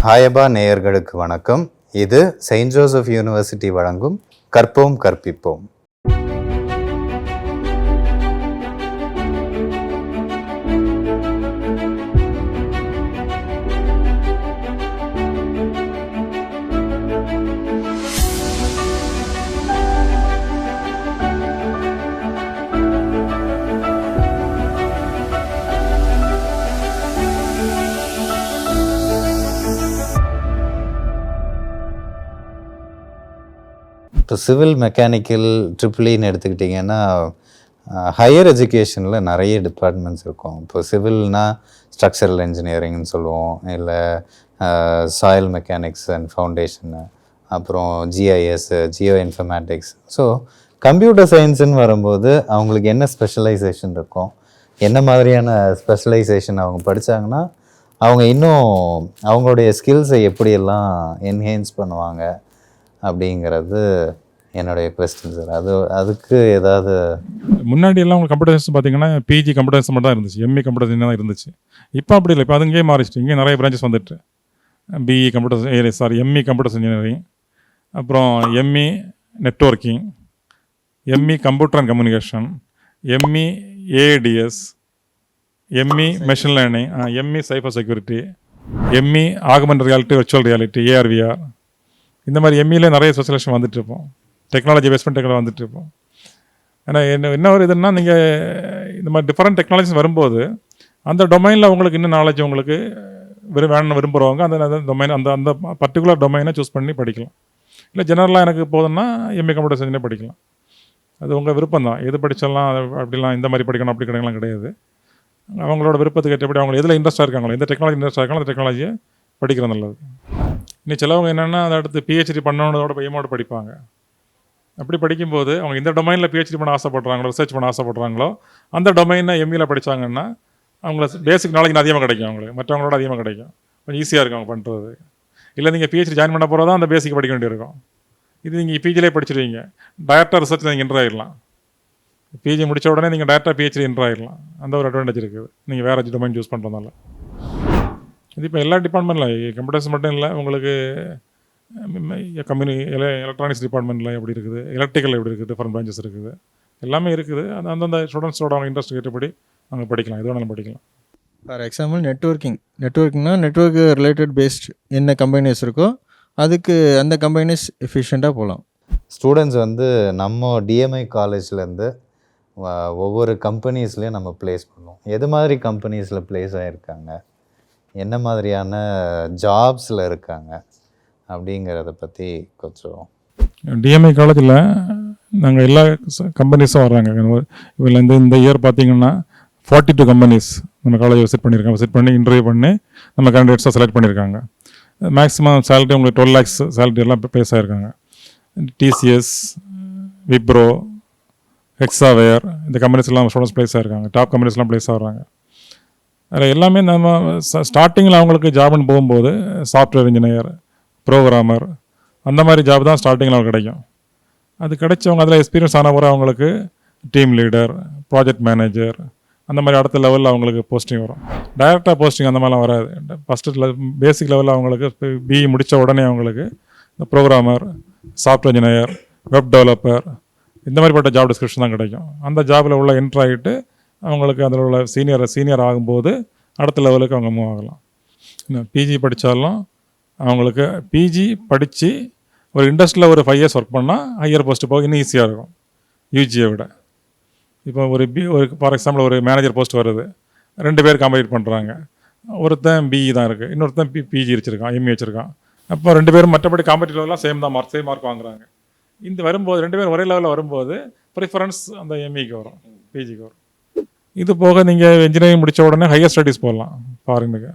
ஹாயபா நேயர்களுக்கு வணக்கம். இது செயின்ட் ஜோசப் யூனிவர்சிட்டி வழங்கும் கற்போம் கற்பிப்போம். இப்போ சிவில் மெக்கானிக்கல் ட்ரிபிள்இன்னு எடுத்துக்கிட்டிங்கன்னா ஹையர் எஜுகேஷனில் நிறைய டிபார்ட்மெண்ட்ஸ் இருக்கும். இப்போ சிவில்னால் ஸ்ட்ரக்சரல் இன்ஜினியரிங்னு சொல்லுவோம், இல்லை சாயில் மெக்கானிக்ஸ் அண்ட் ஃபவுண்டேஷனு, அப்புறம் GIS, geo informatics. So computer சயின்ஸுன்னு வரும்போது அவங்களுக்கு என்ன ஸ்பெஷலைசேஷன் இருக்கும், என்ன மாதிரியான ஸ்பெஷலைசேஷன் அவங்க படித்தாங்கன்னா அவங்க இன்னும் அவங்களுடைய ஸ்கில்ஸை எப்படியெல்லாம் என்ஹேன்ஸ் பண்ணுவாங்க அப்படிங்கிறது என்னுடைய கொஸ்டின் சார். அதுக்கு ஏதாவது முன்னாடி எல்லாம் உங்களுக்கு கம்ப்யூட்டர் சயின்ஸ் பார்த்தீங்கன்னா பிஜி கம்ப்யூட்டர் சயின்ஸ் மட்டும் தான் இருந்துச்சு, எம்இ கம்ப்யூட்டர் சயின்ஸ் தான் இருந்துச்சு. இப்போ அப்படி இல்லை, இப்போ அது இங்கே மாறிச்சு. இங்கே நிறைய பிரான்ச்சஸ் வந்துட்டு BE computer ME computer engineering, அப்புறம் ME networking, ME computer and communication, ME ADS, ME machine learning, ME cyber security, ME augmented reality, virtual reality, ARVR, இந்த மாதிரி எம்இலே நிறைய ஸ்பெஷலைசேஷன் வந்துட்டு இருப்போம். டெக்னாலஜி பேஸ்மெண்ட் டெக்னாலஜி வந்துட்டு இருப்போம். ஏன்னா என்ன ஒரு இதுன்னா நீங்கள் இந்த மாதிரி டிஃப்ரெண்ட் டெக்னாலஜிஸ் வரும்போது அந்த டொமைனில் உங்களுக்கு இன்னும் நாலேஜ் உங்களுக்கு வேணும்னு விரும்புகிறவங்க அந்த டொமைன் அந்த பர்டிகுலர் டொமைனை சூஸ் பண்ணி படிக்கலாம். இல்லை ஜெனரலாக எனக்கு போதும்னா எம்ஏ கம்ப்யூட்டர் சயின்ஸே படிக்கலாம். அது உங்கள் விருப்பம் தான், எது படித்தாலாம் அப்படிலாம் இந்த மாதிரி படிக்கணும் அப்படி கிடைக்கலாம் கிடையாது. அவங்களோட விருப்பத்துக்கு ஏற்றபடி அவங்க எதில் இன்ட்ரெஸ்ட்டாக இருக்காங்களோ, எந்த டெக்னாலஜி இன்ட்ரெஸ்ட்டாக இருக்காங்களோ அந்த டெக்னாலஜியை படிக்கிறது நல்லது. இன்னும் சிலவங்க என்னென்னா அதை அடுத்து பிஹெச்டி பண்ணணுன்றதோட பையமோடு படிப்பாங்க. அப்படி படிக்கும்போது அவங்க இந்த டொமைனில் பிஹெச்டி பண்ண ஆசைப்படுறாங்களோ, ரிசர்ச் பண்ண ஆசைப்படுறாங்களோ, அந்த டொமைனை எம்இயில் படித்தாங்கன்னா அவங்கள பேசிக் நாலேஜ் அதிகமாக கிடைக்கும், அவங்களுக்கு மற்றவங்களோட அதிகமாக கிடைக்கும், கொஞ்சம் ஈஸியாக இருக்கும் அவங்க பண்ணுறது. இல்லை நீங்கள் பிஹெச்டி ஜாயின் பண்ண போகிறதா அந்த பேசிக் படிக்க வேண்டியிருக்கும். இது நீங்கள் பிஜிலே படிச்சிருவீங்க, டைரெக்டாக ரிசர்ச்சில் நீங்கள் என்ட்ரு ஆகிடலாம். பிஜி முடித்த உடனே நீங்கள் டைரெக்டாக பிஹெச்டி என்ட்ரு ஆகிடலாம். அந்த ஒரு அட்வான்டேஜ் இருக்குது நீங்கள் வேறு டொமைன் சூஸ் பண்ணுறதுனால. இது இப்போ எல்லா டிபார்ட்மெண்ட்டில் கம்ப்யூட்டர்ஸ் மட்டும் இல்லை, உங்களுக்கு எலக்ட்ரானிக்ஸ் டிபார்ட்மெண்ட்டில் எப்படி இருக்குது, எலக்ட்ரிக்கல் எப்படி இருக்குது, டிஃப்ரெண்ட் பிரான்ச்சஸ் இருக்குது, எல்லாமே இருக்குது. அது அந்தந்த ஸ்டூடெண்ட்ஸோட அவங்க இன்ட்ரெஸ்ட் ஏற்றபடி அவங்க படிக்கலாம், எது வேணாலும் படிக்கலாம். ஃபார் எக்ஸாம்பிள் நெட்வொர்க்கிங்னா நெட்வொர்க் ரிலேட்டட் பேஸ்ட் என்ன கம்பெனிஸ் இருக்கோ அதுக்கு அந்த கம்பெனிஸ் எஃபிஷியண்ட்டாக போகலாம். ஸ்டூடெண்ட்ஸ் நம்ம டிஎம்ஐ காலேஜ்லேருந்து ஒவ்வொரு கம்பெனிஸ்லேயும் நம்ம ப்ளேஸ் பண்ணுவோம். எது மாதிரி கம்பெனிஸில் ப்ளேஸ் ஆகிருக்காங்க, என்ன மாதிரியான ஜாப்ஸில் இருக்காங்க அப்படிங்கிறத பற்றி கொஞ்சம். டிஎம்ஐ காலேஜில் நாங்கள் எல்லா கம்பெனிஸும் வர்றாங்க. இதில் இந்த இயர் பார்த்திங்கன்னா 42 கம்பெனிஸ் நம்ம காலேஜ் விசிட் பண்ணியிருக்காங்க. விசிட் பண்ணி இன்டர்வியூ பண்ணி நம்ம கேண்டிடேட்ஸாக செலக்ட் பண்ணியிருக்காங்க. மேக்ஸிமம் சேலரி உங்களுக்கு 12 lakhs சேலரி எல்லாம் ப்ளேஸ் ஆகிருக்காங்க. டிசிஎஸ், விப்ரோ, ஹெக்ஸாவேர், இந்த கம்பெனிஸ் எல்லாம் ஸ்டூடெண்ட்ஸ் ப்ளேஸ் ஆகிருக்காங்க. டாப் கம்பெனிஸ்லாம் ப்ளேஸ் ஆகிறாங்க. அதில் எல்லாமே நம்ம ஸ்டார்டிங்கில் அவங்களுக்கு ஜாப்னு போகும்போது சாஃப்ட்வேர் இன்ஜினியர், ப்ரோக்ராமர், அந்த மாதிரி ஜாப் தான் ஸ்டார்டிங்கில் அவங்களுக்கு கிடைக்கும். அது கிடைச்சவங்க அதில் எக்ஸ்பீரியன்ஸ் ஆன பிறகு அவங்களுக்கு டீம் லீடர், ப்ராஜெக்ட் மேனேஜர், அந்த மாதிரி அடுத்த லெவலில் அவங்களுக்கு போஸ்டிங் வரும். டைரெக்டாக போஸ்டிங் அந்த மாதிரிலாம் வராது. ஃபஸ்ட்டு பேசிக் லெவலில் அவங்களுக்கு பிஇ முடித்த உடனே அவங்களுக்கு இந்த programmer, software engineer, web developer, இந்த மாதிரிப்பட்ட ஜாப் டிஸ்கிரிப்ஷன் தான் கிடைக்கும். அந்த ஜாபில் உள்ள என்ட்ரு ஆகிட்டு அவங்களுக்கு அதில் உள்ள சீனியர் ஆகும்போது அடுத்த லெவலுக்கு அவங்க மூவ் ஆகலாம். இன்னும் பிஜி படித்தாலும் அவங்களுக்கு பிஜி படித்து ஒரு இண்டஸ்ட்ரியில் ஒரு 5 years ஒர்க் பண்ணால் ஹையர் போஸ்ட்டு போக இன்னும் ஈஸியாக இருக்கும் யூஜியை விட. இப்போ ஒரு ஃபார் எக்ஸாம்பிள் ஒரு மேனேஜர் போஸ்ட் வருது, 2 பேர் காம்பீட் பண்ணுறாங்க. ஒருத்தன் பிஇ தான் இருக்குது, இன்னொருத்தன் பிஜி வச்சுருக்கான், எம்இ வச்சுருக்கான். அப்போ 2 பேரும் மற்றபடி காம்படிட்டிவ்லாம் சேம் மார்க் வாங்குறாங்க. இந்த வரும்போது 2 பேர் ஒரே லெவலில் வரும்போது ப்ரிஃபரன்ஸ் அந்த எம்இக்கு வரும், பிஜிக்கு வரும். இது போக நீங்கள் இன்ஜினியரிங் முடித்த உடனே ஹையர் ஸ்டடீஸ் போடலாம் ஃபாரினுக்கு.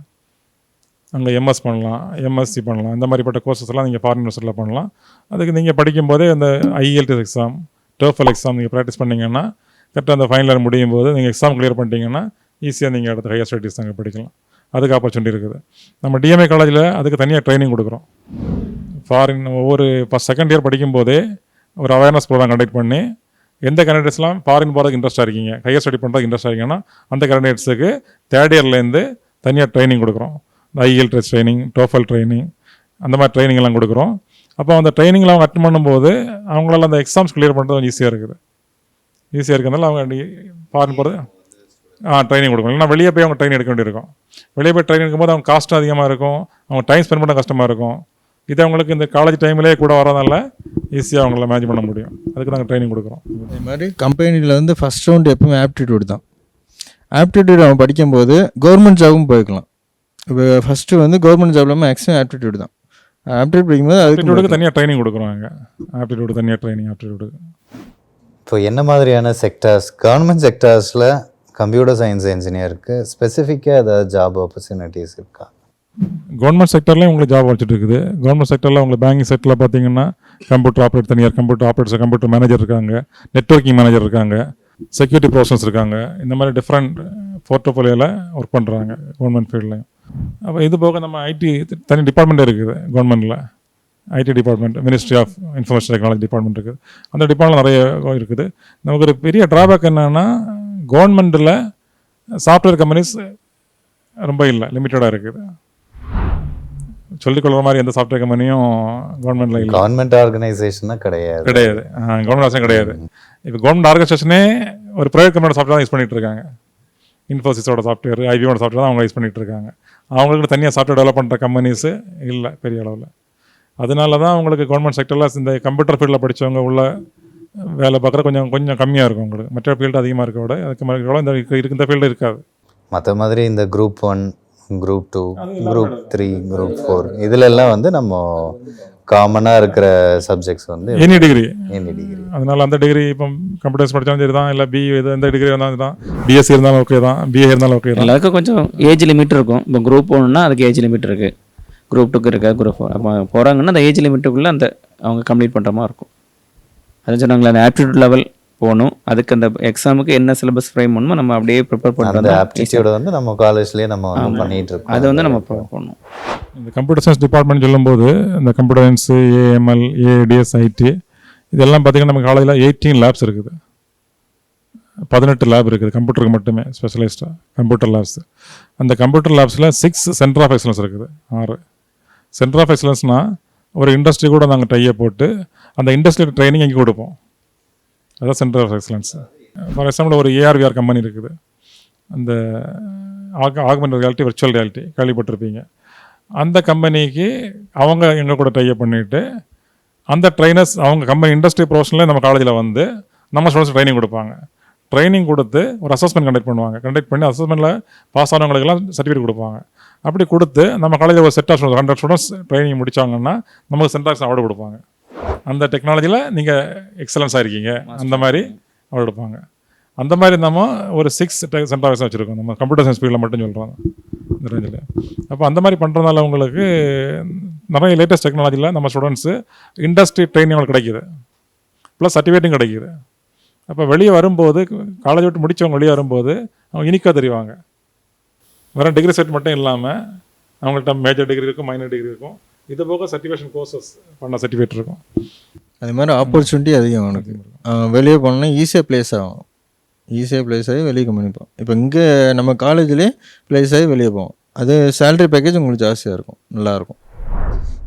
அங்கே எம்எஸ் பண்ணலாம், எம்எஸ்சி பண்ணலாம். இந்த மாதிரிப்பட்ட கோர்சஸ் எல்லாம் நீங்கள் ஃபாரின் யூனிவர்சிட்டியில் பண்ணலாம். அதுக்கு நீங்கள் படிக்கும்போதே அந்த ஐஎல்டிஎஸ் எக்ஸாம், டோஃபல் எக்ஸாம் நீங்கள் ப்ராக்டிஸ் பண்ணிங்கன்னா கரெக்டாக அந்த ஃபைனல் இயர் முடியும் போது நீங்கள் எக்ஸாம் கிளியர் பண்ணிட்டீங்கன்னா ஈஸியாக நீங்கள் அடுத்த ஹையர் ஸ்டடீஸ் அங்கே படிக்கலாம். அதுக்கு ஆப்பர்ச்சுனிட்டி இருக்குது. நம்ம டிஎம்ஐ காலேஜில் அதுக்கு தனியாக ட்ரைனிங் கொடுக்குறோம். ஃபாரின் ஒவ்வொரு செகண்ட் இயர் படிக்கும்போதே ஒரு அவேர்னஸ் ப்ரோக்ராம் கண்டக்ட் பண்ணி எந்த கேண்டிடேட்ஸ்லாம் ஃபாரின் போகிறதுக்கு இன்ட்ரெஸ்ட்டாக இருக்கீங்க, ஹையர் ஸ்டடி பண்ணுறதுக்கு இன்ட்ரெஸ்ட்டாக இருக்கீங்கன்னா அந்த கேண்டிடேட்ஸுக்கு 3rd yearலேருந்து தனியாக ட்ரைனிங் கொடுக்குறோம். IL test training, TOEFL training, அந்த மாதிரி ட்ரைனிங் எல்லாம் கொடுக்குறோம். அப்போ அந்த ட்ரைனிங்கில் அவங்க அட்டன் பண்ணும்போது அவங்களால அந்த எக்ஸாம்ஸ் கிளியர் பண்ணுறது கொஞ்சம் ஈஸியாக இருக்குது. ஈஸியாக இருக்கிறதுனால அவங்க ஃபாரின் போகிறது ட்ரைனிங் கொடுக்கணும். இல்லைனா வெளியே போய் அவங்க ட்ரைனிங் எடுக்க வேண்டியிருக்கும். வெளியே போய் ட்ரைனிங் எடுக்கும்போது அவங்க காஸ்ட்டும் அதிகமாக இருக்கும், அவங்க டைம் ஸ்பெண்ட் பண்ண கஷ்டமாக இருக்கும். இது அவங்களுக்கு இந்த காலேஜ் டைம்லேயே கூட வரதால ஈஸியாக அவங்கள மேனேஜ் பண்ண முடியும். அதுக்கு நாங்கள் ட்ரைனிங் கொடுக்குறோம். அதே மாதிரி கம்பெனியில் வந்து ஃபஸ்ட் ரவுண்டு எப்பவுமே ஆப்டிடியூட் தான். ஆப்டிடியூட் அவன் படிக்கும்போது கவர்மெண்ட் ஜாபும் போய்க்கலாம். இப்போ ஃபஸ்ட்டு வந்து கவர்மெண்ட் ஜாப்ல மேக்ஸிமம் ஆப்டிடியூட் தான். ஆப்டிடியூட் படிக்கும்போது ஆப்டிடியூடுக்கு தனியாக ட்ரைனிங் கொடுக்குறோம். அங்கே ஆப்டிடியூடு தனியாக ட்ரைனிங். ஆப்டிடியூடுக்கு இப்போ என்ன மாதிரியான செக்டார்ஸ், கவர்மெண்ட் செக்டார்ஸில் கம்ப்யூட்டர் சயின்ஸ் இன்ஜினியருக்கு ஸ்பெசிஃபிக்காக ஏதாவது ஜாப் ஆப்பர்ச்சுனிட்டிஸ் இருக்கா? கவர்மெண்ட் செக்டர்லேயும் உங்களுக்கு ஜாப் வச்சுட்டு இருக்குது. கவர்மெண்ட் செக்டரில் உங்களுக்கு பேங்கிங் செக்டரில் பார்த்தீங்கன்னா கம்ப்யூட்டர் ஆப்ரேட் தனியார் கம்ப்யூட்டர் ஆப்ரேட்டர்ஸ், கம்ப்யூட்டர் மேனேஜர் இருக்காங்க, நெட்வொர்க்கிங் மேனேஜர் இருக்காங்க, செக்யூரிட்டி ப்ரொஃபஷனல்ஸ் இருக்காங்க. இந்த மாதிரி டிஃப்ரெண்ட் போர்ட்ஃபோலியோவில் ஒர்க் பண்ணுறாங்க கவர்மெண்ட் ஃபீல்ட்லையும். அப்போ இது போக நம்ம ஐடி தனி டிபார்ட்மெண்ட்டே இருக்குது கவர்மெண்ட்டில். IT department, ministry of information technology department இருக்குது. அந்த டிபார்ட்மெண்ட் நிறைய இருக்குது. நமக்கு ஒரு பெரிய ட்ராபேக் என்னென்னா கவர்மெண்ட்டில் சாஃப்ட்வேர் கம்பெனிஸ் ரொம்ப இல்லை, லிமிட்டடாக இருக்குது. சொல்லிக்கொள்கிற மாதிரி எந்த சாஃப்ட்வேர் கம்பெனியும் கவர்மெண்ட்டில் இல்லை. கவர்மெண்ட் ஆர்கனைசேஷனாக கிடையாது. கவர்மெண்ட் ஆர்கனைசேஷன் கிடையாது. இப்போ கவர்மெண்ட் ஆர்கனைசேஷனே ஒரு ப்ரைவேட் கம்பெனியோட சாஃப்ட்வேர் தான் யூஸ் பண்ணிகிட்டு இருக்காங்க. இன்ஃபோசிஸோட சாஃப்ட்வேர், ஐபியோட சாஃப்ட்வேர் தான் அவங்க யூஸ் பண்ணிகிட்டு இருக்காங்க. அவங்களுக்கு தனியாக சாஃப்ட்வேர் டெவலப் பண்ணுற கம்பெனிஸு இல்லை பெரிய அளவில். அதனால தான் உங்களுக்கு கவர்மெண்ட் செக்டரில் இந்த கம்ப்யூட்டர் ஃபீல்டில் படித்தவங்க உள்ள வேலை பார்க்குற கொஞ்சம் கம்மியாக இருக்கும். உங்களுக்கு மற்ற ஃபீல்டு அதிகமாக இருக்க விட அதுக்கு இந்த ஃபீல்டு இருக்காது. மற்ற மாதிரி இந்த குரூப் 1, குரூப் 2, குரூப் 3, குரூப் 4 இதிலெல்லாம் வந்து நம்ம காமனாக இருக்கிற சப்ஜெக்ட்ஸ் வந்து எனி டிகிரி. அதனால அந்த டிகிரி இப்போ கம்ப்யூட்டர்ஸ் படித்தாலும் சரி தான், இல்லை எந்த டிகிரி இருந்தாலும் தான், பிஎஸ்சி இருந்தாலும் ஓகே தான், பிஏ இருந்தாலும் ஓகே தான். எல்லாருக்கும் கொஞ்சம் ஏஜ் லிமிட் இருக்கும். இப்போ குரூப் 1னா அதுக்கு ஏஜ் லிமிட் இருக்குது, குரூப் 2க்கு இருக்குது, குரூப் 4 அப்போ போகிறாங்கன்னா அந்த ஏஜ் லிமிட்டுக்குள்ளே அந்த அவங்க கம்ப்ளீட் பண்ணுற மாதிரி இருக்கும். அது சொன்னாங்களே அந்த ஆப்டிடியூட் லெவல் போகணும். அதுக்கு அந்த எக்ஸாமுக்கு என்ன சிலபஸ் ஃப்ரேம் பண்ணணுமோ நம்ம அப்படியே ப்ரிப்பேர் பண்ணுறது. அந்த ஆப்டிடியூட் வந்து நம்ம காலேஜ்லேயே நம்ம வந்து பண்ணிகிட்டு இருக்கோம். அது வந்து நம்ம ப்ரிப்பேர் பண்ணணும். இந்த கம்ப்யூட்டர் சயின்ஸ் டிபார்ட்மெண்ட் சொல்லும்போது இந்த computer science, AML, ADS, IT இதெல்லாம் பார்த்திங்கன்னா நம்ம காலேஜில் 18 லேப்ஸ் இருக்குது. 18 லேப் இருக்குது கம்ப்யூட்டருக்கு மட்டுமே, ஸ்பெஷலைஸ்டாக கம்ப்யூட்டர் லேப்ஸ். அந்த கம்ப்யூட்டர் லேப்ஸில் 6 சென்டர் ஆஃப் எக்ஸலன்ஸ் இருக்குது. 6 சென்டர் ஆஃப் எக்ஸலன்ஸ்னால் ஒரு இண்டஸ்ட்ரி கூட நாங்கள் டையை போட்டு அந்த இண்டஸ்ட்ரியல் ட்ரைனிங் இங்கே கொடுப்போம். அதான் centre of excellence. For example ஒரு ஏஆர்விஆர் கம்பெனி இருக்குது. அந்த ஆக்மெண்டட் ரியாலிட்டி, விர்ச்சுவல் ரியாலிட்டி கேள்விப்பட்டிருப்பீங்க. அந்த கம்பெனிக்கு அவங்க எங்கள் கூட டையை பண்ணிவிட்டு அந்த ட்ரைனர்ஸ் அவங்க கம்பெனி இண்டஸ்ட்ரி ப்ரொஃபஷனலே நம்ம காலேஜில் வந்து நம்ம ஸ்டூடெண்ட்ஸ் ட்ரைனிங் கொடுப்பாங்க. ட்ரைனிங் கொடுத்து ஒரு அசஸ்மெண்ட் கண்டக்ட் பண்ணுவாங்க. கண்டக்ட் பண்ணி அசஸ்மெண்ட்டில் பாஸ் ஆனவங்களுக்கெல்லாம் சர்டிஃபிகேட் கொடுப்பாங்க. அப்படி கொடுத்து நம்ம காலேஜில் ஒரு செட் ஆஃப் 100 ஸ்டூடெண்ட்ஸ் ட்ரைனிங் முடித்தாங்கன்னா நமக்கு சென்டாக்ஸ் அவார்டு கொடுப்பாங்க. அந்த டெக்னாலஜியில் நீங்கள் எக்ஸலன்ஸாக இருக்கீங்க அந்த மாதிரி அவார்டு கொடுப்பாங்க. அந்த மாதிரி நம்ம ஒரு 6 சென்டர் ஆஃப் வச்சுருக்கோம். நம்ம கம்ப்யூட்டர் சயின்ஸ் ஃபீல்டில் மட்டும் சொல்கிறோம் இந்த ரேஞ்சில். அப்போ அந்த மாதிரி பண்ணுறதுனால உங்களுக்கு நிறைய லேட்டஸ்ட் டெக்னாலஜியில் நம்ம ஸ்டூடெண்ட்ஸு இண்டஸ்ட்ரி ட்ரைனிங் அவங்களுக்கு கிடைக்கிது, ப்ளஸ் சர்டிஃபிகேட்டும் கிடைக்கிது. அப்போ வெளியே வரும்போது காலேஜ் விட்டு முடித்தவங்க வெளியே வரும்போது அவங்க யூனிக்காக தெரிவாங்க. வேறு டிகிரி செட் மட்டும் இல்லாமல் அவங்கள்ட்ட மேஜர் டிகிரி இருக்கும், மைனர் டிகிரி இருக்கும், இது போக சர்டிஃபிகேஷன் கோர்சஸ் பண்ண சர்டிஃபிகேட் இருக்கும். அது மாதிரி ஆப்பர்ச்சுனிட்டி அதிகம் அவனுக்கு. வெளியே போனோன்னா ஈஸியாக ப்ளேஸ் ஆகும். ஈஸியாக ப்ளேஸ் ஆகி வெளியே கம்பெனிப்போம். இப்போ இங்கே நம்ம காலேஜ்லேயே ப்ளேஸ் ஆகி வெளியே போவோம். அது சேலரி பேக்கேஜ் உங்களுக்கு ஜாஸ்தியாக இருக்கும், நல்லாயிருக்கும்.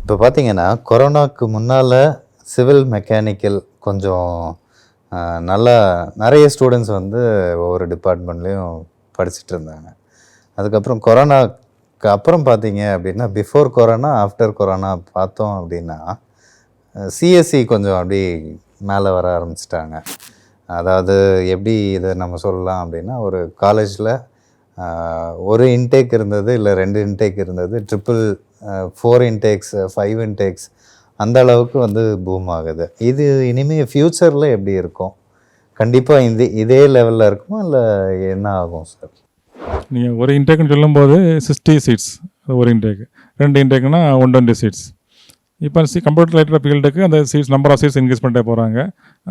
இப்போ பார்த்தீங்கன்னா கொரோனாவுக்கு முன்னால் சிவில் மெக்கானிக்கல் கொஞ்சம் நல்லா நிறைய ஸ்டூடெண்ட்ஸ் வந்து ஒவ்வொரு டிபார்ட்மெண்ட்லேயும் படிச்சுட்டு இருந்தாங்க. அதுக்கப்புறம் கொரோனாக்கு அப்புறம் பார்த்தீங்க அப்படின்னா பிஃபோர் கொரோனா, ஆஃப்டர் கொரோனா பார்த்தோம் அப்படின்னா சிஎஸ்சி கொஞ்சம் அப்படி மேலே வர ஆரம்பிச்சிட்டாங்க. அதாவது எப்படி இதை நம்ம சொல்லலாம் அப்படின்னா, ஒரு காலேஜில் ஒரு இன்டேக் இருந்தது, இல்லை 2 இன்டேக் இருந்தது, 4 இன்டேக்ஸ், 5 இன்டேக்ஸ் அந்த அளவுக்கு வந்து பூம் ஆகுது. இது இனிமேல் ஃப்யூச்சரில் எப்படி இருக்கும்? கண்டிப்பாக இதே லெவலில் இருக்குமா இல்லை என்ன ஆகும் சார்? நீங்கள் ஒரு இன்டேக்குன்னு சொல்லும்போது 60 சீட்ஸ் ஒரு இன்டேக்கு, 2 இன்டேக்குன்னா 120 சீட்ஸ். இப்போ கம்ப்யூட்டர் ரிலேட்டட் ஃபீல்டுக்கு அந்த seats number of seats increase பண்ணிட்டே போகிறாங்க.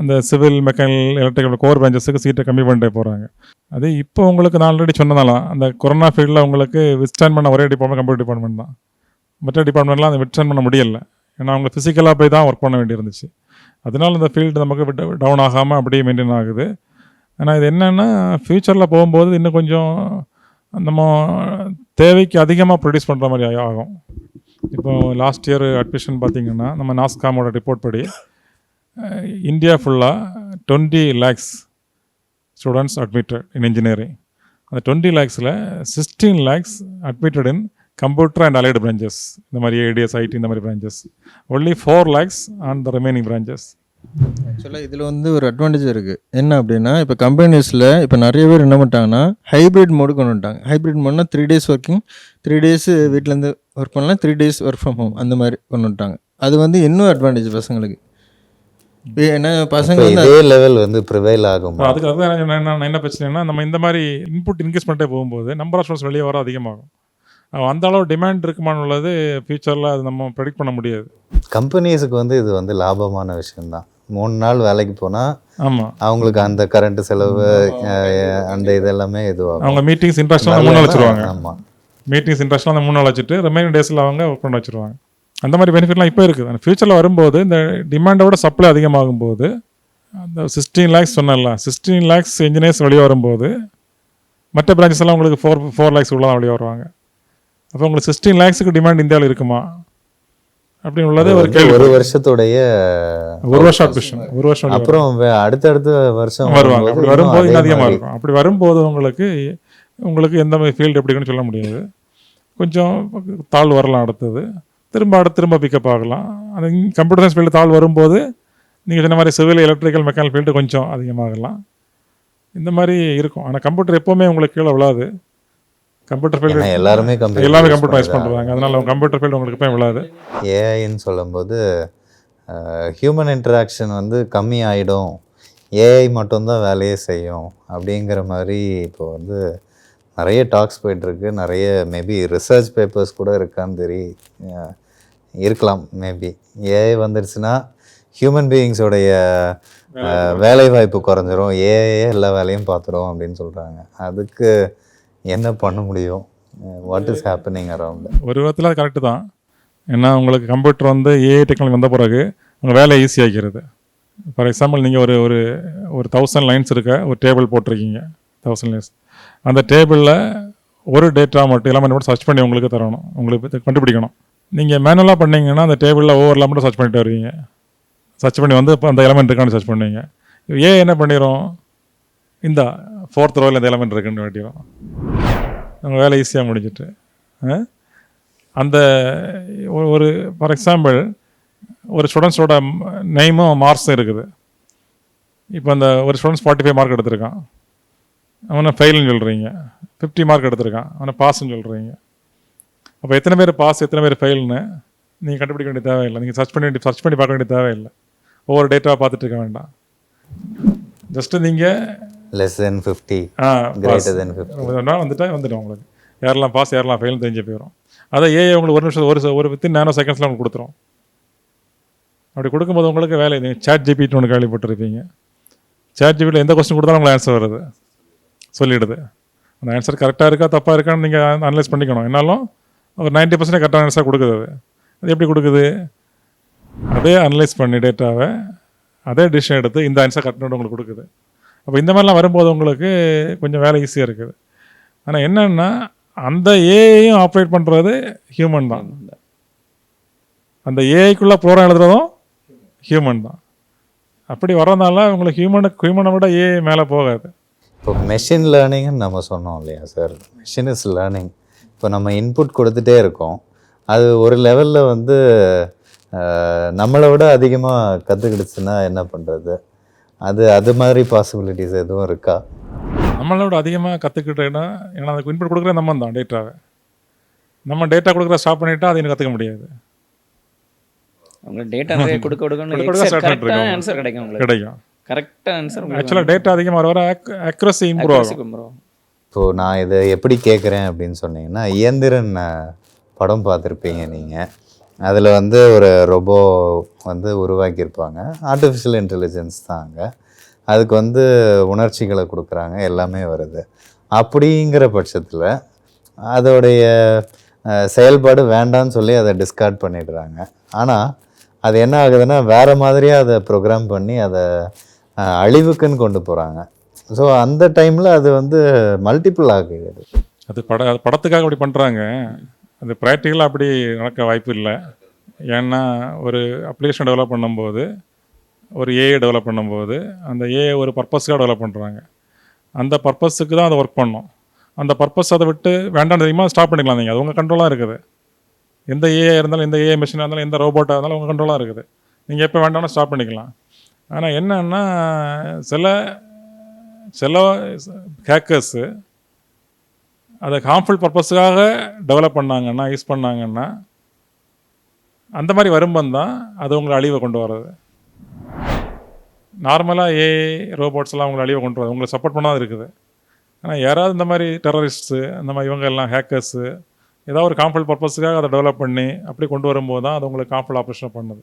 அந்த சிவில், மெக்கானிக்கல், எலக்ட்ரிக்கல் கோர் பிரான்ச்சஸுக்கு சீட்டை கம்மி பண்ணிட்டே போகிறாங்க. அது இப்போ உங்களுக்கு நான் ஆல்ரெடி சொன்னதாலாம் அந்த கொரோனா ஃபீல்டில் உங்களுக்கு வித்ஸ்டாண்ட் பண்ண ஒரே டிபார்ட்மெண்ட் கம்ப்யூட்டர் டிபார்ட்மெண்ட் தான். மற்ற டிபார்ட்மெண்ட்லாம் அதை வித்ஸ்டாண்ட் பண்ண முடியலை. ஏன்னா அவங்க ஃபிசிக்கலாக போய் தான் ஒர்க் பண்ண வேண்டியிருந்துச்சு. அதனால இந்த ஃபீல்டு நமக்கு டவுன் ஆகாமல் அப்படியே மெயின்டைன் ஆகுது. ஆனால் இது என்னென்னா ஃப்யூச்சரில் போகும்போது இன்னும் கொஞ்சம் நம்ம தேவைக்கு அதிகமாக ப்ரொடியூஸ் பண்ணுற மாதிரி ஆகும். இப்போ லாஸ்ட் இயர் அட்மிஷன் பார்த்திங்கன்னா நம்ம நாஸ்காமோட ரிப்போர்ட் படி இந்தியா ஃபுல்லாக 20 lakhs ஸ்டூடெண்ட்ஸ் அட்மிட்டட் இன் இன்ஜினியரிங். அந்த 20 lakhsல 16 lakhs admitted in computer and allied branches, இந்த மாதிரி ஏடிஎஸ் ஐடி இந்த மாதிரி branches. Only 4 lakhs on the remaining branches. ஆக்சுவலாக இதில் வந்து ஒரு அட்வான்டேஜ் இருக்குது. என்ன அப்படின்னா, இப்போ கம்பெனிஸில் இப்போ நிறைய பேர் என்ன பண்ணிட்டாங்கன்னா ஹைப்ரிட் மோடு கொண்டு வந்துட்டாங்க. ஹைப்ரிட் மோட்னா 3 days ஒர்க்கிங், 3 days வீட்டிலேருந்து ஒர்க் பண்ணலாம், 3 days ஒர்க் ஃப்ரம் ஹோம், அந்த மாதிரி கொண்டு வந்துட்டாங்க. அது வந்து இன்னும் அட்வான்டேஜ் பசங்களுக்கு. ஏன்னா பசங்க வந்து இதே லெவல் வந்து ப்ரிவைல் ஆகும். அதுக்கு என்ன பிரச்சனைனா, நம்ம இந்த மாதிரி இன்புட் இன்க்ரீஸ் பண்ணிட்டே போகும்போது நம்பர் ஆஃப் ஸ்டூடெண்ட்ஸ் வெளியே வர அதிகமாகும். அந்த அளவு டிமாண்ட் இருக்குமான்னு உள்ளது ஃபியூச்சரில் அது நம்ம ப்ரெடிக்ட் பண்ண முடியாது. கம்பெனிஸுக்கு வந்து இது வந்து லாபமான விஷயம்தான். 3 நாள் வேலைக்கு போனால் ஆமாம், அவங்களுக்கு அந்த கரண்ட் செலவு அந்த இதெல்லாமே இதுவாகும். அவங்க மீட்டிங்ஸ் இன்ட்ரெஸ்ட்லாம் 3 நாள் வச்சுருவாங்க. ஆமாம், மீட்டிங்ஸ் இன்ட்ரெஸ்ட்லாம் அந்த 3 நாள் வச்சுட்டு ரிமைனிங் டேஸில் அவங்க ஒர்க் பண்ண வச்சுருவாங்க. அந்த மாதிரி பெனிஃபிட்லாம் இப்போ இருக்குது. அந்த ஃபியூச்சரில் வரும்போது இந்த டிமாண்டோட சப்ளை அதிகமாகும் போது அந்த 16 lakhs சொன்னல, 16 lakhs இன்ஜினியர்ஸ் வெளியே வரும்போது மற்ற பிரான்ச்சஸ் எல்லாம் உங்களுக்கு 4 lakhs உள்ள தான் வெளியே வருவாங்க. அப்போ உங்களுக்கு 16 lakhsக்கு டிமாண்ட் இந்தியாவில் இருக்குமா அப்படின்னு உள்ளது ஒரு கேள்வி. ஒரு வருஷத்துடைய ஒரு வருஷம் அட்மிஷன், ஒரு வருஷம் அப்புறம் அடுத்தடுத்த வருஷம் வருவாங்க. அப்படி வரும்போது இன்னும் அதிகமாக இருக்கும். அப்படி வரும்போது உங்களுக்கு எந்த மாதிரி ஃபீல்டு எப்படின்னு சொல்ல முடியாது. கொஞ்சம் தாழ் வரலாம், அடுத்தது திரும்ப பிக்கப் ஆகலாம். அந்த கம்ப்யூட்டர் சயின்ஸ் ஃபீல்டு தாழ் வரும்போது நீங்கள் சொன்ன மாதிரி சிவில், எலக்ட்ரிக்கல், மெக்கானிக்கல் ஃபீல்டு கொஞ்சம் அதிகமாகலாம். இந்த மாதிரி இருக்கும். ஆனால் கம்ப்யூட்டர் எப்போவுமே உங்களுக்கு கீழே விழாது. கம்ப்யூட்டர் ஃபீல்டு எல்லாமே கம்ப்யூட்டரைஸ் பண்ணுறாங்க. அதனால் கம்ப்யூட்டர் ஃபீல்டு உங்களுக்கு எப்போ விழாது. ஏஐன்னு சொல்லும்போது ஹியூமன் இன்ட்ராக்ஷன் வந்து கம்மி ஆகிடும், ஏஐ மட்டும்தான் வேலையே செய்யும் அப்படிங்கிற மாதிரி இப்போ வந்து நிறைய டாக்ஸ் போயிட்டுருக்கு. நிறைய மேபி ரிசர்ச் பேப்பர்ஸ் கூட இருக்கான்னு இருக்கலாம். மேபி ஏஐ வந்துடுச்சுன்னா ஹியூமன் பீயிங்ஸோடைய வேலை வாய்ப்பு குறைஞ்சிரும், ஏஐ எல்லா வேலையும் பார்த்துரும் அப்படின்னு சொல்கிறாங்க. அதுக்கு என்ன பண்ண முடியும்? What is happening around? ஒரு விதத்தில் அது கரெக்டு தான். ஏன்னா உங்களுக்கு கம்ப்யூட்டர் வந்து ஏஐ டெக்னாலஜி வந்த பிறகு உங்கள் வேலையை ஈஸியாகிறது. ஃபார் எக்ஸாம்பிள் நீங்கள் ஒரு 1000 lines இருக்க ஒரு டேபிள் போட்டிருக்கீங்க, 1000 lines. அந்த டேபிளில் ஒரு டேட்டா மட்டும் எல்லாமே மட்டும் சர்ச் பண்ணி உங்களுக்கு தரணும், உங்களுக்கு கண்டுபிடிக்கணும். நீங்கள் மேனுவலாக பண்ணிங்கன்னா அந்த டேபிளில் ஒவ்வொரு மட்டும் சர்ச் பண்ணிட்டு வருவீங்க. சர்ச் பண்ணி வந்து இப்போ அந்த எலமெண்ட் இருக்கான்னு சர்ச் பண்ணுவீங்க. ஏன் என்ன பண்ணிடும், இந்த 4th ரோவில் இந்த எலமெண்ட் இருக்குன்னு வேட்டிடும். நம்ம வேலை ஈஸியாக முடிஞ்சிட்டு அந்த ஒரு ஃபார் எக்ஸாம்பிள் ஒரு ஸ்டூடெண்ட்ஸோட நேமும் மார்க்ஸும் இருக்குது. இப்போ அந்த ஒரு ஸ்டூடெண்ட்ஸ் 45 மார்க் எடுத்திருக்கான், அவனை ஃபெயில்னு சொல்கிறீங்க. 50 மார்க் எடுத்திருக்கான், அவனை பாஸ்ன்னு சொல்கிறீங்க. அப்போ எத்தனை பேர் பாஸ் எத்தனை பேர் ஃபெயில்னு நீங்கள் கண்டுபிடிக்க வேண்டிய தேவையில்லை. நீங்கள் சர்ச் பண்ணி பார்க்க வேண்டிய தேவையில்லை. ஒவ்வொரு டேட்டாவை பார்த்துட்டு இருக்க வேண்டாம். ஜஸ்ட்டு நீங்கள் less than 50 greater than 50 வந்துடும். உங்களுக்கு யாரெல்லாம் பாஸ் யாரெல்லாம் ஃபெயில் தெரிஞ்சு போயிடும். அதை ஏஐ உங்களுக்கு ஒரு நிமிஷம் ஒரு வித்தின் நேனோ செகண்ட்ஸில் உங்களுக்கு கொடுத்துரும். அப்படி கொடுக்கும்போது உங்களுக்கு வேலை சாட் ஜிபின்னு ஒன்று கேள்விப்பட்டிருப்பீங்க. சாட் ஜிபியில் எந்த கொஸ்டின் கொடுத்தாலும் உங்களுக்கு ஆன்சர் வருது, சொல்லிவிடுது. அந்த ஆன்சர் கரெக்டாக இருக்கா தப்பாக இருக்கான்னு நீங்கள் அனலைஸ் பண்ணிக்கணும். என்னாலும் ஒரு 90% கரெக்டான ஆன்சர் கொடுக்குது. அது எப்படி கொடுக்குது? அதே அனலைஸ் பண்ணி டேட்டாவை அதே டிசிஷன் எடுத்து இந்த ஆன்சர் கரெக்டாக உங்களுக்கு கொடுக்குது. அப்போ இந்த மாதிரிலாம் வரும்போது உங்களுக்கு கொஞ்சம் வேலை ஈஸியாக இருக்குது. ஆனால் என்னென்னா அந்த ஏஐயும் ஆப்ரேட் பண்ணுறது ஹியூமன் தான். அந்த ஏஐக்குள்ளே ப்ரோக்ராம் எழுதுறதும் ஹியூமன் தான். அப்படி வர்றதுனால உங்களுக்கு ஹியூமனை விட ஏஐ மேலே போகாது. இப்போ மெஷின் லேர்னிங்னு நம்ம சொன்னோம் இல்லையா சார்? Machine is learning. இப்போ நம்ம இன்புட் கொடுத்துட்டே இருக்கோம், அது ஒரு லெவலில் வந்து நம்மளை விட அதிகமாக கற்றுக்கிடுச்சுன்னா என்ன பண்ணுறது? அது மாதிரி பாசிபிலிட்டிஸ் எதுவும் இருக்கா? நம்மளோட அதிகமாக கற்றுக்கிட்டேன்னா, ஏன்னா அதுக்கு இன்புட் கொடுக்குற நம்ம தான் டேட்டாவை. நம்ம டேட்டா கொடுக்குற ஸ்டாப் பண்ணிட்டா அது எனக்கு கற்றுக்க முடியாது. உங்களுக்கு டேட்டா நிறைய கொடுக்க ஆன்சர் கிடைக்கும். கரெக்டாக ஆன்சர். ஆக்சுவலாக டேட்டா அதிகமாக வர அக்யூரசி இம்ப்ரூவ் ஆகும். இப்போது நான் இதை எப்படி கேட்குறேன் அப்படின்னு சொன்னீங்கன்னா, இயந்திரன் படம் பார்த்துருப்பீங்க நீங்கள். அதில் வந்து ஒரு ரொபோ வந்து உருவாக்கியிருப்பாங்க. ஆர்டிஃபிஷியல் இன்டெலிஜென்ஸ் தான் அங்கே. அதுக்கு வந்து உணர்ச்சிகளை கொடுக்குறாங்க, எல்லாமே வருது. அப்படிங்கிற பட்சத்தில் அதோடைய செயல்பாடு வேண்டான்னு சொல்லி அதை டிஸ்கார்ட் பண்ணிடுறாங்க. ஆனால் அது என்ன ஆகுதுன்னா வேறு மாதிரியாக அதை ப்ரோக்ராம் பண்ணி அதை அழிவுக்குன்னு கொண்டு போகிறாங்க. ஸோ அந்த டைமில் அது வந்து மல்டிபிள் ஆகுது. அது படத்துக்காக அப்படி பண்ணுறாங்க. அது ப்ராக்டிக்கலாக அப்படி நடக்க வாய்ப்பு இல்லை. ஏன்னா ஒரு அப்ளிகேஷன் டெவலப் பண்ணும்போது, ஒரு ஏஐ டெவலப் பண்ணும்போது, அந்த ஏஐ ஒரு பர்பஸ்க்காக டெவலப் பண்ணுறாங்க. அந்த பர்பஸுக்கு தான் அதை ஒர்க் பண்ணணும். அந்த பர்பஸ் அதை விட்டு வேண்டாம் தெரியுமா ஸ்டாப் பண்ணிக்கலாம். நீங்கள் அது உங்கள் கண்ட்ரோலாக இருக்குது. எந்த ஏஐ இருந்தாலும், எந்த ஏஐ மிஷினாக இருந்தாலும், எந்த ரோபோட்டாக இருந்தாலும் உங்கள் கண்ட்ரோலாக இருக்குது. நீங்கள் எப்போ வேண்டாம்னா ஸ்டாப் பண்ணிக்கலாம். ஆனால் என்னன்னா சில சில ஹேக்கர்ஸு அதை ஹார்ம்ஃபுல் பர்பஸுக்காக டெவலப் பண்ணாங்கன்னா, யூஸ் பண்ணாங்கன்னா, அந்த மாதிரி வரும்போது தான் அது உங்களை அழிவை கொண்டு வர்றது. நார்மலாக ஏஐ ரோபோட்ஸ்லாம் உங்களை அழிவை கொண்டு வர்றது, உங்களை சப்போர்ட் பண்ணால் இருக்குது. ஆனால் யாராவது இந்த மாதிரி டெரரிஸ்ட்டு, அந்த மாதிரி இவங்க எல்லாம் ஹேக்கர்ஸு ஏதாவது ஒரு ஹார்ம்ஃபுல் பர்பஸுக்காக அதை டெவலப் பண்ணி அப்படி கொண்டு வரும்போது தான் அது உங்களுக்கு ஹார்ம்ஃபுல் ஆப்ரேஷனை பண்ணுது.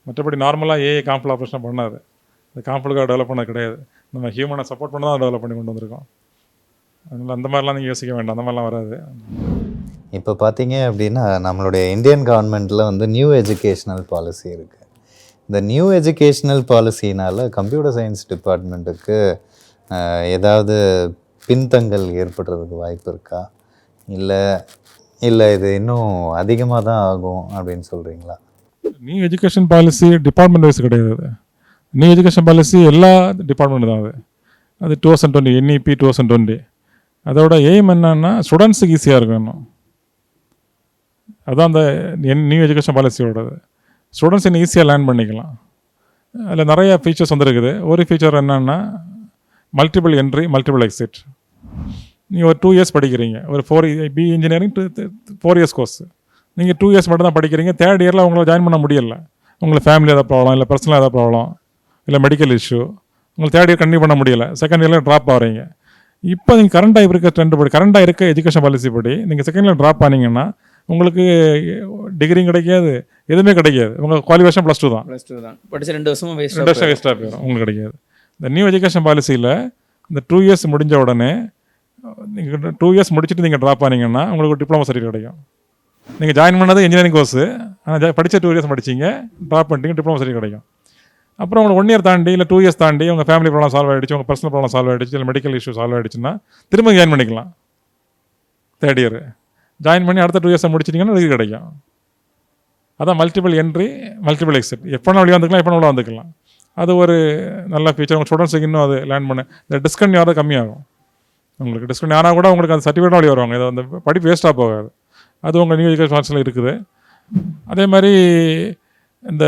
மற்றபடி நார்மலாக ஏஐ ஹார்ம்ஃபுல் ஆப்ரேஷனை பண்ணாது. அது ஹார்ம்ஃபுல்லாக டெவலப் பண்ணது கிடையாது. நம்ம ஹியூமனை சப்போர்ட் பண்ண தான் டெவலப் பண்ணி கொண்டு வந்திருக்கோம். அதனால் அந்த மாதிரிலாம் நீங்கள் யோசிக்க வேண்டாம், அந்த மாதிரிலாம் வராது. இப்போ பார்த்தீங்க அப்படின்னா நம்மளுடைய இந்தியன் கவர்மெண்ட்டில் வந்து நியூ எஜுகேஷ்னல் பாலிசி இருக்குது. இந்த நியூ எஜுகேஷ்னல் பாலிசினால் கம்ப்யூட்டர் சயின்ஸ் டிபார்ட்மெண்ட்டுக்கு ஏதாவது பின்தங்கல் ஏற்படுறதுக்கு வாய்ப்பு இருக்கா? இல்லை இது இன்னும் அதிகமாக தான் ஆகும் அப்படின்னு சொல்கிறீங்களா? New education policy department wise கிடையாது. நியூ எஜுகேஷன் பாலிசி எல்லா டிபார்ட்மெண்ட் தான். அது 2020 NEP 2020. அதோட எய்ம் என்னன்னா ஸ்டூடெண்ட்ஸுக்கு ஈஸியாக இருக்கணும். அதுதான் அந்த நியூ எஜுகேஷன் பாலிசியோடது. ஸ்டூடெண்ட்ஸ் இன்னும் ஈஸியாக லேர்ன் பண்ணிக்கலாம். அதில் நிறைய ஃபீச்சர்ஸ் வந்துருக்குது. ஒரு ஃபீச்சர் என்னென்னா மல்டிபிள் என்ட்ரி மல்டிபிள் எக்ஸிட். நீங்கள் ஒரு 2 years படிக்கிறீங்க, ஒரு 4 BE இன்ஜினியரிங் 4 years கோர்ஸ். நீங்கள் 2 years மட்டும் தான் படிக்கிறீங்க. 3rd இயரில் உங்களை ஜாயின் பண்ண முடியலை. உங்களுக்கு ஃபேமிலி ஏதாவது ப்ராப்ளம், இல்லை பர்சனல் ஏதாவது ப்ராப்ளம், இல்லை மெடிக்கல் இஷ்யூ, உங்களுக்கு 3rd இயர் கண்டினியூ பண்ண முடியலை. 2nd இயரில் ட்ராப் ஆகிறீங்க. இப்போ நீங்கள் கரண்டாக இருக்க எஜுகேஷன் பாலிசி படி நீங்கள் 2nd இயர் ட்ராப் பண்ணிங்கன்னா உங்களுக்கு டிகிரியும் கிடைக்காது, எதுவுமே கிடைக்காது. உங்கள் குவாலிஃபிகேஷன் +2 தான். +2 தான் படித்த 2 வருஷமும் 2 வருஷம் வேஸ்ட்டாக போயிடும், உங்களுக்கு கிடைக்காது. இந்த நியூ எஜுகேஷன் பாலிசியில் இந்த 2 years முடிஞ்ச உடனே நீங்கள் 2 years முடிச்சுட்டு நீங்கள் ட்ராப் ஆனீங்கன்னா உங்களுக்கு ஒரு டிப்ளமோ சர்டிஃபிகேட் கிடைக்கும். நீங்கள் ஜாயின் பண்ணது இன்ஜினியரிங் கோர்ஸு, ஆனால் படித்த 2 years படிச்சிங்க, ட்ராப் பண்ணிட்டீங்க, டிப்ளமோ சர்டிஃபிகேட் கிடைக்கும். அப்புறம் உங்களுக்கு 1 year தாண்டி இல்லை 2 years தாண்டி உங்கள் ஃபேமிலி ப்ராப்ளம் சால்வ் ஆகிடுச்சு, உங்கள் பர்சனல் ப்ராப்ளம் சால்வ் ஆகிடுச்சு, இல்லை மெடிக்கல் இஷ்யூ சால்வ் ஆகிடுச்சுன்னா திரும்ப ஜாயின் பண்ணிக்கலாம். 3rd இயர் ஜாயின் பண்ணி அடுத்த 2 years முடிச்சிட்டிங்கன்னா டிகிரி கிடைக்கும். அதான் மல்டிபிள் என்ட்ரி மல்டிபிள் எக்ஸிட். எப்போனா வெளியே வந்துக்கலாம், எப்போனா உள்ள வந்துக்கலாம். அது ஒரு நல்ல ஃபீச்சர். உங்கள் ஸ்டூடெண்ட்ஸுக்கு இன்னும் அது லேர்ன் பண்ண இந்த டிஸ்கன்யூ ஆகிறது கம்மியாகும். உங்களுக்கு டிஸ்கன்யூ ஆனால் கூட உங்களுக்கு அந்த சர்டிஃபிகேட் வெளியே வருவாங்க. இது அந்த படிப்பு வேஸ்ட்டாக போகாது. அது உங்கள் நியூ எஜுகேஷன் பாலிசியில் இருக்குது. அதே மாதிரி இந்த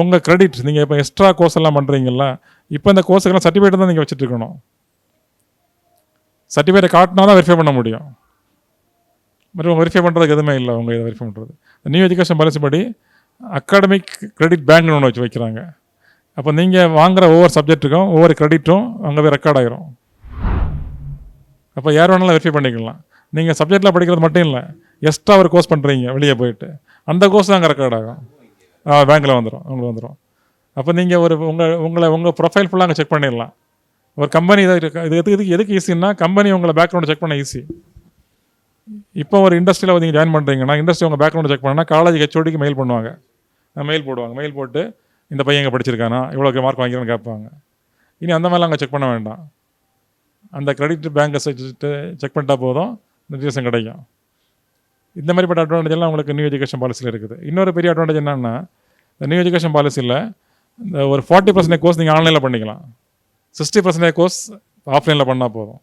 உங்கள் கிரெடிட், நீங்கள் இப்போ எக்ஸ்ட்ரா கோர்ஸ் எல்லாம் பண்ணுறீங்களா, இப்போ இந்த கோர்ஸுக்கெல்லாம் சர்டிஃபிகேட் தான் நீங்கள் வச்சுட்டு இருக்கணும். சர்டிஃபிகேட் காட்டினா தான் வெரிஃபை பண்ண முடியும். மறுபடியும் வெரிஃபை பண்ணுறதுக்கு எதுவுமே இல்லை. அவங்க இதை வெரிஃபை பண்ணுறது நியூ எஜுகேஷன் பாலிசி படி அகாடமிக் கிரெடிட் பேங்க்னு ஒன்று வச்சு வைக்கிறாங்க. அப்போ நீங்கள் வாங்குகிற ஒவ்வொரு சப்ஜெக்ட்டுக்கும் ஒவ்வொரு கிரெடிட்டும் அங்கே போய் ரெக்கார்ட் ஆகிரும். அப்போ யார் வேணாலும் வெரிஃபை பண்ணிக்கலாம். நீங்கள் சப்ஜெக்டில் படிக்கிறது மட்டும் இல்லை, எக்ஸ்ட்ரா ஒரு கோர்ஸ் பண்ணுறீங்க வெளியே போயிட்டு, அந்த கோர்ஸ் தான் அங்கே ரெக்கார்ட் ஆகும், பேங்க்கில் வந்துடும், உங்களுக்கு வந்துடும். அப்போ நீங்கள் ஒரு உங்கள் ப்ரொஃபைல் ஃபுல்லாக அங்கே செக் பண்ணிடலாம். ஒரு கம்பெனி எதுக்கு ஈஸின்னா, கம்பெனி உங்களை பேக்ரவுண்ட் செக் பண்ண ஈஸி. இப்போ ஒரு இண்டஸ்ட்ரியில் நீங்கள் ஜாயின் பண்ணுறீங்கன்னா, இண்டஸ்ட்ரி உங்கள் பேக்ரவுண்ட் செக் பண்ணால் காலேஜ் ஹெச்ஓடிக்கு மெயில் பண்ணுவாங்க, மெயில் போடுவாங்க. மெயில் போட்டு இந்த பையன் இங்கே படிச்சிருக்கானா, இவ்வளோ மார்க் வாங்கிக்கிறான்னு கேட்பாங்க. இனி அந்த மாதிரிலாம் அங்கே செக் பண்ண வேண்டாம். அந்த கிரெடிட் பேங்கை செக் பண்ணிட்டா போதும், நிர்தேசம் கிடைக்கும். இந்த மாதிரிப்பட்ட அட்வான்டேஜ் எல்லாம் உங்களுக்கு நியூ எஜுகேஷன் பாலிசியில் இருக்குது. இன்னொரு பெரிய அட்வான்டேஜ் என்னென்னா, இந்த நியூ எஜுகேஷன் பாலிசியில் இந்த ஒரு 40% கோர்ஸ் நீங்கள் ஆன்லைனில் பண்ணிக்கலாம், 60% கோர்ஸ் ஆஃப்லைனில் பண்ணால் போதும்.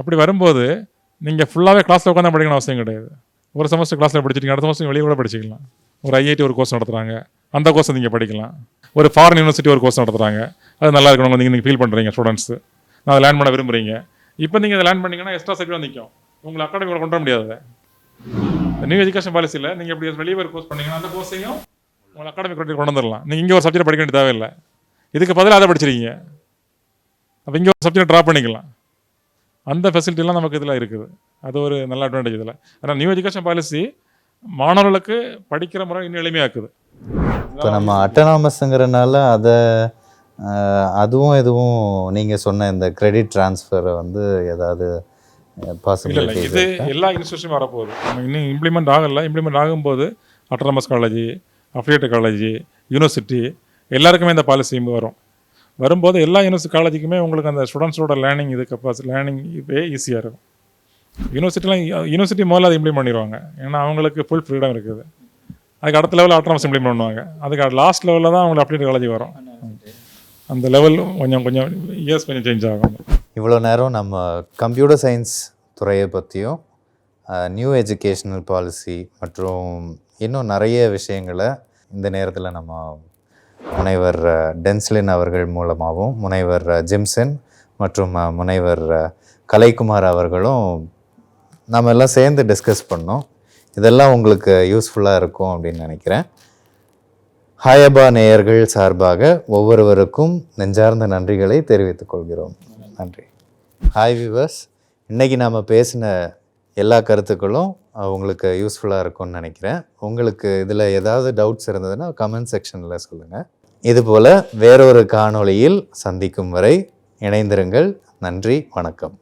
அப்படி வரும்போது நீங்கள் ஃபுல்லாகவே கிளாஸில் உட்காந்து படிக்கணும் அவசியம் கிடையாது. ஒரு செமஸ்டர் கிளாஸில் படிச்சிட்டிங்க, அடுத்த செமஸ்டர் வெளியே கூட படிச்சிக்கலாம். ஒரு IIT ஒரு கோர்ஸ் நடத்துகிறாங்க, அந்த கோர்ஸை நீங்கள் படிக்கலாம். ஒரு ஃபாரின் யூனிவர்சிட்டி ஒரு கோர்ஸ் நடத்துகிறாங்க, அது நல்லா இருக்கணும் நீங்கள் ஃபீல் பண்ணுறீங்க ஸ்டூடெண்ட்ஸு, நான் அதை லேர்ன் பண்ண விரும்புகிறீங்க. இப்போ நீங்கள் அதை லேர்ன் பண்ணிங்கன்னா எக்ஸ்ட்ரா சர்டிஃபிகேட் நிற்கும், உங்களை அகாடமியில் கொண்டு வர முடியாது. நியூ எஜுகேஷன் பாலிசியில் நீங்கள் எப்படி வெளியே ஒரு கோர்ஸ் பண்ணிங்கன்னா அந்த கோர்ஸையும் உங்களை அகாடமிக் கிரெடிட் கொண்டு வந்துடலாம். நீங்கள் இங்கே ஒரு சப்ஜெக்ட் படிக்க வேண்டிய தேவையில்லை, இதுக்கு பதிலாக அதை படிச்சிருக்கீங்க, அப்போ இங்கே ஒரு சப்ஜெக்ட் ட்ராப் பண்ணிக்கலாம். அந்த ஃபெசிலிட்டிலாம் நமக்கு இதில் இருக்குது. அது ஒரு நல்ல அட்வான்டேஜ் இதில். ஆனால் நியூ எஜுகேஷன் பாலிசி மாணவர்களுக்கு படிக்கிற முறை இன்னும் எளிமையாக்குது. இப்போ நம்ம அட்டானமஸ்ங்கிறனால அதை அதுவும் எதுவும் நீங்கள் சொன்ன இந்த கிரெடிட் ட்ரான்ஸ்ஃபரை வந்து ஏதாவது பாசிபிலிட்டி? இது எல்லா இன்ஸ்டியூஷனும் வரப்போகுது. நம்ம இன்னும் இம்ப்ளிமெண்ட் ஆகலை. இம்ப்ளிமெண்ட் ஆகும்போது autonomous college, affiliated college, university எல்லாருக்குமே இந்த பாலிசி வரும்போது எல்லா யூனிவர்சிட்டி காலேஜுக்குமே உங்களுக்கு அந்த ஸ்டூடெண்ட்ஸோட லேர்னிங் லேர்னிங் ஈஸியாக இருக்கும். யூனிவர்சிட்டி முதல்ல அதை இம்ப்ளிமெண்ட் பண்ணிடுவாங்க. ஏன்னா அவங்களுக்கு ஃபுல் ஃப்ரீடம் இருக்குது. அதுக்கு அடுத்த லெவலில் ஆட்டோனமஸ் இம்ப்ளிமெண்ட் பண்ணுவாங்க. அதுக்கு லாஸ்ட் லெவலில் தான் அவங்களுக்கு அப்டேட் காலேஜ் வரும். அந்த லெவல் கொஞ்சம் இயர்ஸ் கொஞ்சம் சேஞ்ச் ஆகும். இவ்வளோ நேரம் நம்ம கம்ப்யூட்டர் சயின்ஸ் துறையை பற்றியும் நியூ எஜுகேஷ்னல் பாலிசி மற்றும் இன்னும் நிறைய விஷயங்களை இந்த நேரத்தில் நம்ம முனைவர் டென்ஸ்லின் அவர்கள் மூலமாகவும் முனைவர் ஜிம்சன் மற்றும் முனைவர் கலைக்குமார் அவர்களும் நம்ம எல்லாம் சேர்ந்து டிஸ்கஸ் பண்ணோம். இதெல்லாம் உங்களுக்கு யூஸ்ஃபுல்லாக இருக்கும் அப்படின்னு நினைக்கிறேன். ஹாயபா நேயர்கள் சார்பாக ஒவ்வொருவருக்கும் நெஞ்சார்ந்த நன்றிகளை தெரிவித்துக் கொள்கிறோம். நன்றி. ஹாய் வியூவர்ஸ், இன்றைக்கி நாம் பேசின எல்லா கருத்துக்களும் உங்களுக்கு யூஸ்ஃபுல்லாக இருக்கும்னு நினைக்கிறேன். உங்களுக்கு இதில் ஏதாவது டவுட்ஸ் இருந்ததுன்னா கமெண்ட் செக்ஷனில் சொல்லுங்கள். இதுபோல் வேறொரு காணொளியில் சந்திக்கும் வரை இணைந்திருங்கள். நன்றி, வணக்கம்.